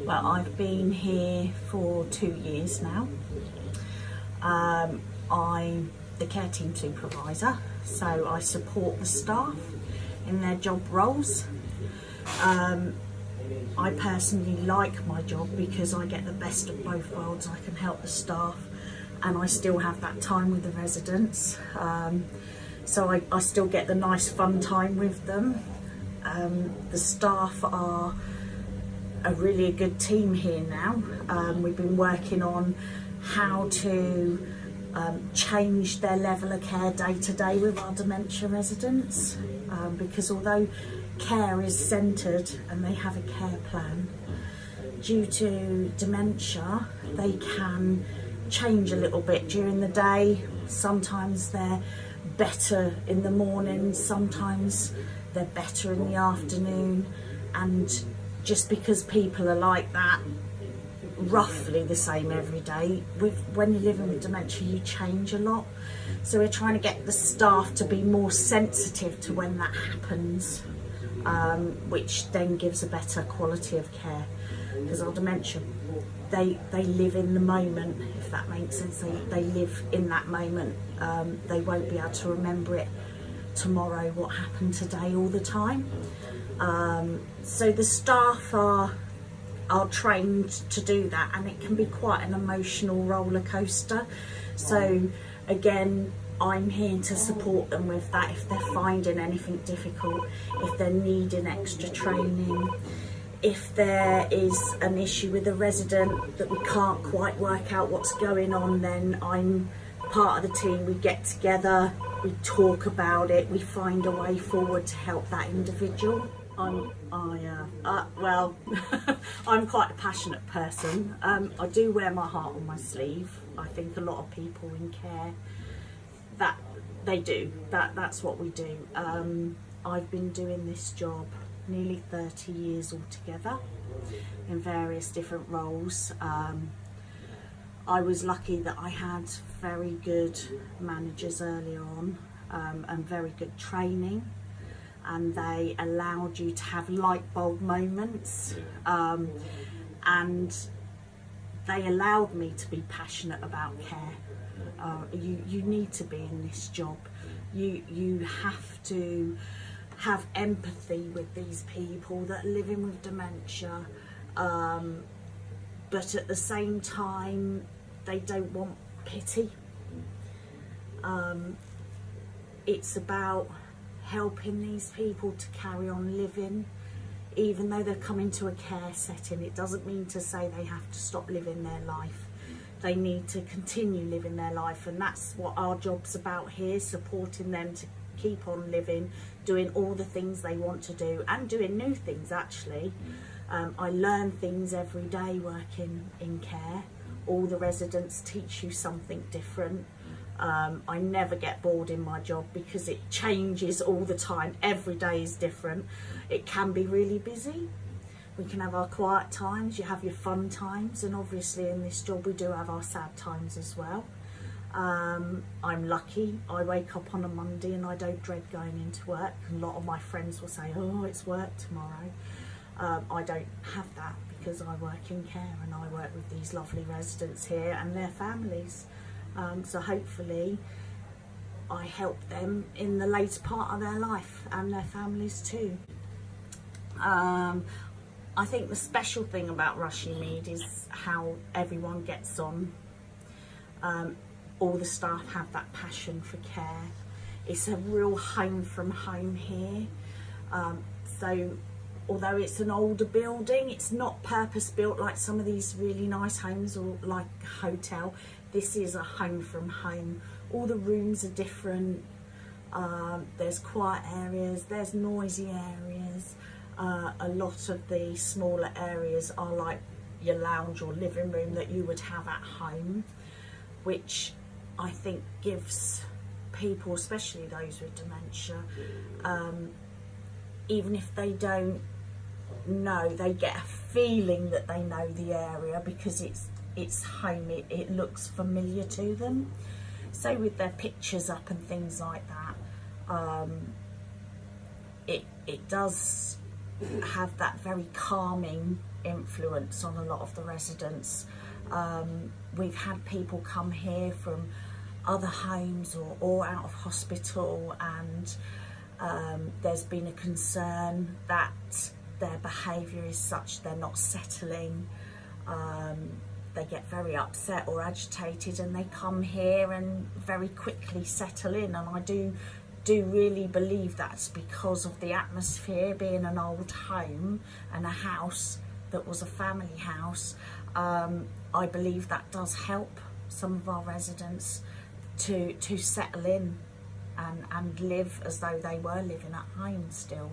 Well, I've been here for 2 years now. I'm the care team supervisor, so I support the staff in their job roles. I personally like my job because I get the best of both worlds. I can help the staff and I still have that time with the residents. So I still get the nice fun time with them. The staff are a really good team here now. We've been working on how to change their level of care day to day with our dementia residents, because although care is centred and they have a care plan, due to dementia they can change a little bit during the day. Sometimes they're better in the morning, sometimes they're better in the afternoon, and just because people are like that roughly the same every day, when you're living with dementia you change a lot. So we're trying to get the staff to be more sensitive to when that happens, which then gives a better quality of care, because our dementia, they live in the moment, if that makes sense. They live in that moment. They won't be able to remember it tomorrow, what happened today, all the time. So the staff are trained to do that, and it can be quite an emotional roller coaster. So again, I'm here to support them with that if they're finding anything difficult, if they're needing extra training, if there is an issue with a resident that we can't quite work out what's going on, then I'm part of the team. We get together, we talk about it, we find a way forward to help that individual. Well, I'm quite a passionate person. I do wear my heart on my sleeve. I think a lot of people in care, that they do. That's what we do. I've been doing this job nearly 30 years altogether in various different roles. I was lucky that I had very good managers earlier on, and very good training, and they allowed you to have light bulb moments, and they allowed me to be passionate about care. You need to be in this job. You have to have empathy with these people that are living with dementia, but at the same time they don't want pity. It's about helping these people to carry on living, even though they're coming to a care setting. It doesn't mean to say they have to stop living their life. They need to continue living their life, and that's what our job's about here, supporting them to keep on living, doing all the things they want to do, and doing new things actually. I learn things every day working in care. All the residents teach you something different. I never get bored in my job because it changes all the time. Every day is different. It can be really busy. We can have our quiet times, you have your fun times, and obviously in this job we do have our sad times as well. I'm lucky. I wake up on a Monday and I don't dread going into work. A lot of my friends will say, oh, it's work tomorrow. I don't have that because I work in care and I work with these lovely residents here and their families. So hopefully I help them in the later part of their life, and their families too. I think the special thing about Rushmede is how everyone gets on. All the staff have that passion for care. It's a real home from home here. So although it's an older building, it's not purpose built like some of these really nice homes or like a hotel. This is a home from home. All the rooms are different. There's quiet areas, there's noisy areas. A lot of the smaller areas are like your lounge or living room that you would have at home, which I think gives people, especially those with dementia, even if they don't know, they get a feeling that they know the area because it's home. It looks familiar to them. So with their pictures up and things like that, it does have that very calming influence on a lot of the residents. We've had people come here from other homes or out of hospital, and there's been a concern that their behaviour is such they're not settling. They get very upset or agitated, and they come here and very quickly settle in. And I do really believe that's because of the atmosphere, being an old home and a house that was a family house. I believe that does help some of our residents to settle in and live as though they were living at home still.